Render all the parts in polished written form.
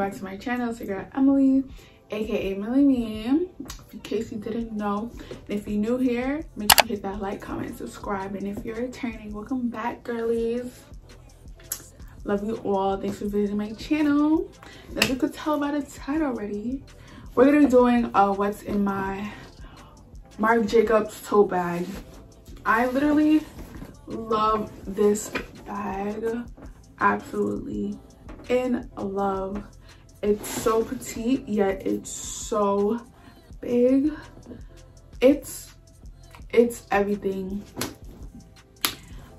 back to my channel. It's your girl Emily, aka milieme, in case you didn't know. And if you're new here, make sure you hit that like, comment, subscribe. And if you're returning, welcome back, girlies. Love you all. Thanks for visiting my channel. As you could tell by the title already, we're gonna be doing what's in my Marc Jacobs tote bag. I literally love this bag. Absolutely in love. It's so petite, yet it's so big. It's everything.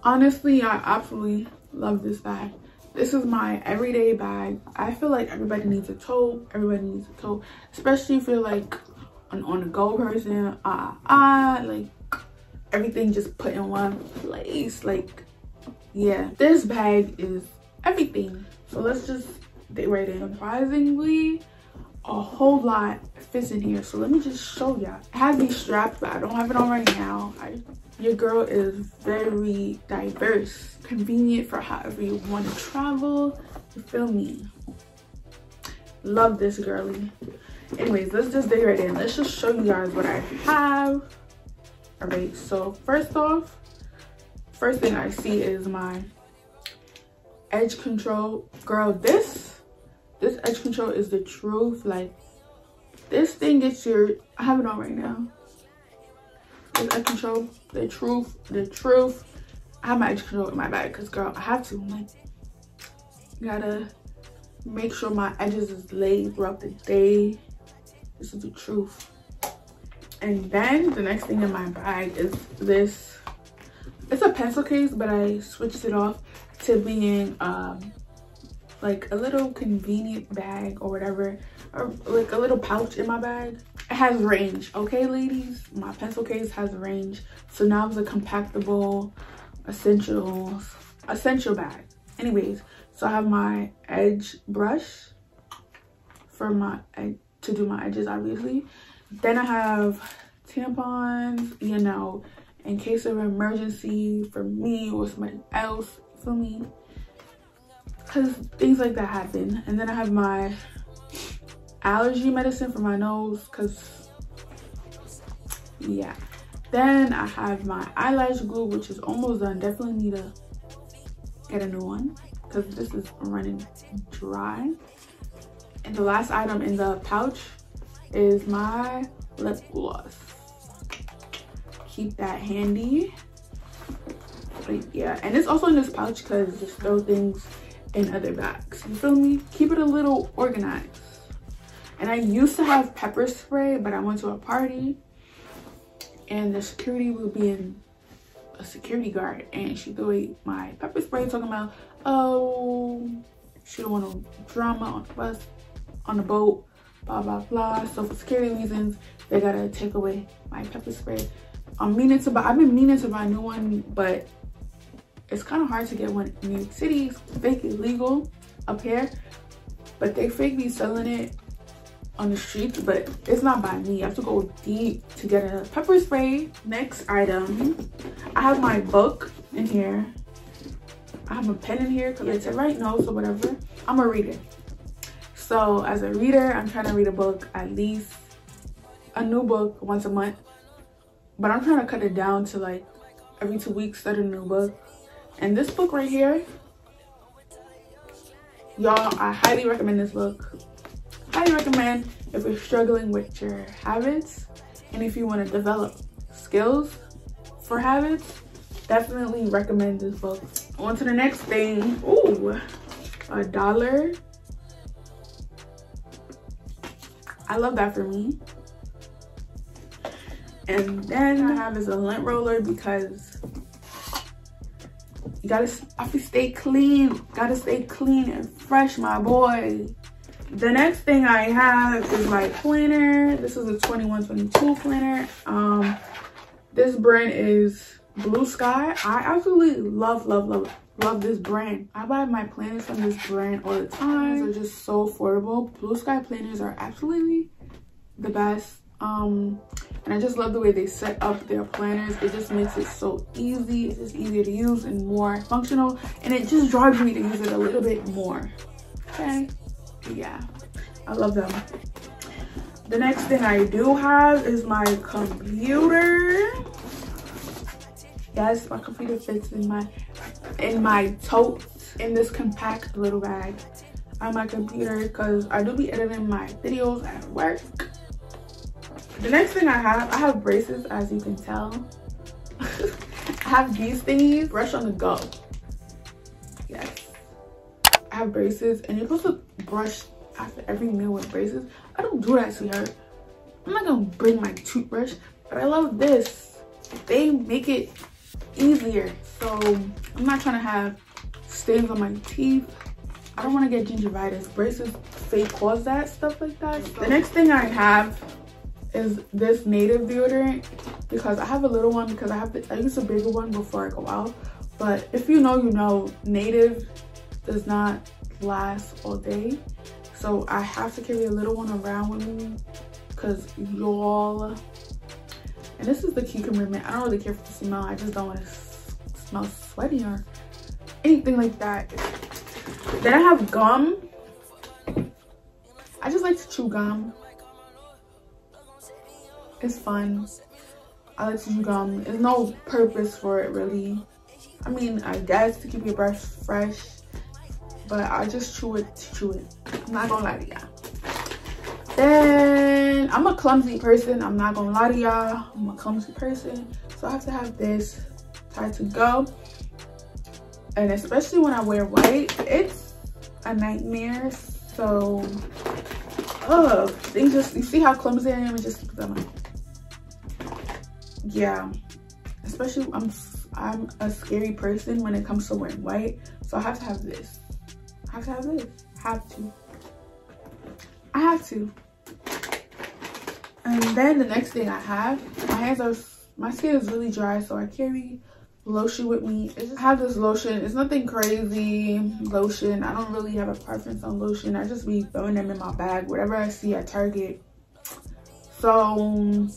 Honestly, I absolutely love this bag. This is my everyday bag. I feel like everybody needs a tote. Everybody needs a tote, especially if you're like an on-the-go person. Like everything just put in one place. Like, yeah, this bag is everything. So let's just dig right in. Surprisingly, a whole lot fits in here. So let me just show y'all. It has these straps, but I don't have it on right now. Your girl is very diverse, convenient for however you want to travel. You feel me? Love this girly. Anyways, let's just dig right in. Let's just show you guys what I have. All right, so first off, first thing I see is my edge control. Girl, this edge control is the truth. Like, this thing gets your, I have it on right now. This edge control, the truth. I have my edge control in my bag because, girl, I have to. Like, gotta make sure my edges is laid throughout the day. This is the truth. And then the next thing in my bag is this. It's a pencil case, but I switched it off to being like a little convenient bag or whatever, or like a little pouch in my bag. It has range, okay, ladies? My pencil case has range, so now it's a compactable essential bag. Anyways, so I have my edge brush for my to do my edges, obviously. Then I have tampons, you know, in case of emergency for me or somebody else, for me, because things like that happen. And then I have my allergy medicine for my nose, because yeah. Then I have my eyelash glue, which is almost done. Definitely need to get a new one because this is running dry. And the last item in the pouch is my lip gloss. Keep that handy. But yeah, and it's also in this pouch because just throw things in other bags. You feel me? Keep it a little organized. And I used to have pepper spray, but I went to a party and the security would be in a security guard, and she threw away my pepper spray, talking about, oh, she don't want no drama on the bus, on the boat, blah blah blah. So for security reasons, they gotta take away my pepper spray. I've been meaning to buy a new one, but it's kind of hard to get one in New York City. It's fake illegal up here, but they fake be selling it on the streets, but it's not by me. I have to go deep to get a pepper spray. Next item, I have my book in here. I have a pen in here because it's to write notes or whatever. I'm a reader. So as a reader, I'm trying to read a book, at least a new book once a month. But I'm trying to cut it down to like every 2 weeks, start a new book. And this book right here, y'all, I highly recommend this book. Highly recommend if you're struggling with your habits and if you want to develop skills for habits. Definitely recommend this book. On to the next thing. Ooh, $1. I love that for me. And then I have is a lint roller because you gotta stay clean. Gotta stay clean and fresh, my boy. The next thing I have is my planner. This is a 21-22 planner. This brand is Blue Sky. I absolutely love this brand. I buy my planners from this brand all the time. They're just so affordable. Blue Sky planners are absolutely the best. And I just love the way they set up their planners. It just makes it so easy. It's just easier to use and more functional, and it just drives me to use it a little bit more. Okay, Yeah, I love them. The next thing I do have is my computer. Yes, my computer fits in my tote in this compact little bag on my computer because I do be editing my videos at work. The next thing I have braces, as you can tell. I have these thingies, brush on the go. Yes, I have braces, and you're supposed to brush after every meal with braces. I don't do that, sweetheart. I'm not gonna bring my toothbrush, but I love this. They make it easier, so I'm not trying to have stains on my teeth. I don't want to get gingivitis. Braces fake cause that, stuff like that. The next thing I have is this native deodorant, because I have a little one because I use a bigger one before I go out. But if you know, you know, native does not last all day, so I have to carry a little one around with me because y'all, and this is the cucumber mint. I don't really care for the smell. I just don't want to smell sweaty or anything like that. Then I have gum. I just like to chew gum. It's fun. I like to chew gum. There's no purpose for it really. I mean, I guess to keep your breath fresh, but I just chew it to chew it. I'm not gonna lie to y'all. Then I'm a clumsy person. I'm not gonna lie to y'all. I'm a clumsy person, so I have to have this tied to go. And especially when I wear white, it's a nightmare. So, things just, you see how clumsy I am? It just keeps on. Yeah, especially I'm a scary person when it comes to wearing white, so I have to have this. I have to have this. I have to. And then the next thing I have, my skin is really dry, so I carry lotion with me. I have this lotion. It's nothing crazy lotion. I don't really have a preference on lotion. I just be throwing them in my bag, whatever I see at Target. So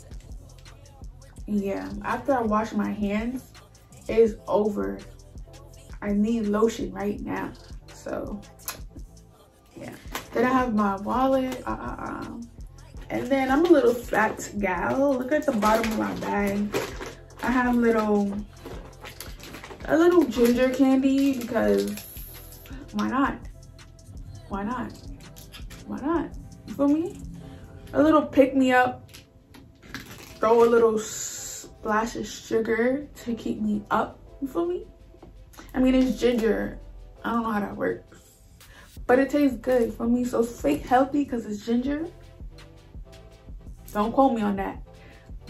yeah, after I wash my hands, it's over. I need lotion right now. So yeah. Then I have my wallet. And then I'm a little fat gal. Look at the bottom of my bag. I have a little ginger candy because why not? Why not? Why not? You feel me? A little pick me up. Throw a little splash of sugar to keep me up. You feel me? I mean, it's ginger. I don't know how that works, but it tastes good for me. So it's fake healthy because it's ginger. Don't quote me on that.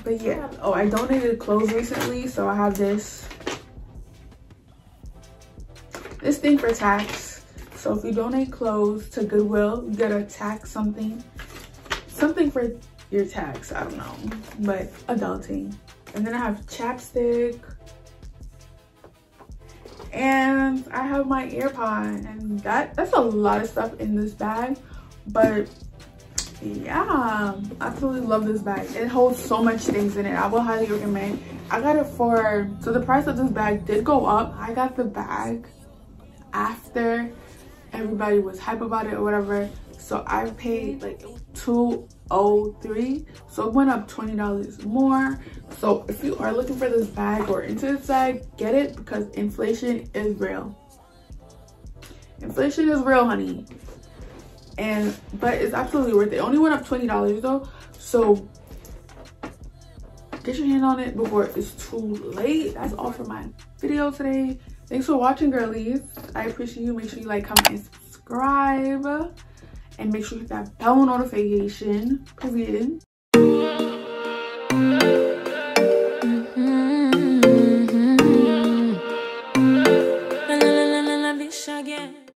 But yeah. Oh, I donated clothes recently, so I have this thing for tax. So if you donate clothes to Goodwill, you gotta tax something for your tax. I don't know, but adulting. And then I have chapstick, and I have my AirPod, and that's a lot of stuff in this bag. But yeah, I absolutely love this bag. It holds so much things in it. I will highly recommend. I got it for, so the price of this bag did go up. I got the bag after everybody was hype about it or whatever, so I paid like $203, so it went up $20 more. So if you are looking for this bag or into this bag, get it, because inflation is real. Inflation is real, honey. But it's absolutely worth it. It only went up $20 though, so get your hand on it before it's too late. That's all for my video today. Thanks for watching, girlies. I appreciate you. Make sure you like, comment, and subscribe, and make sure you hit that bell notification. Period.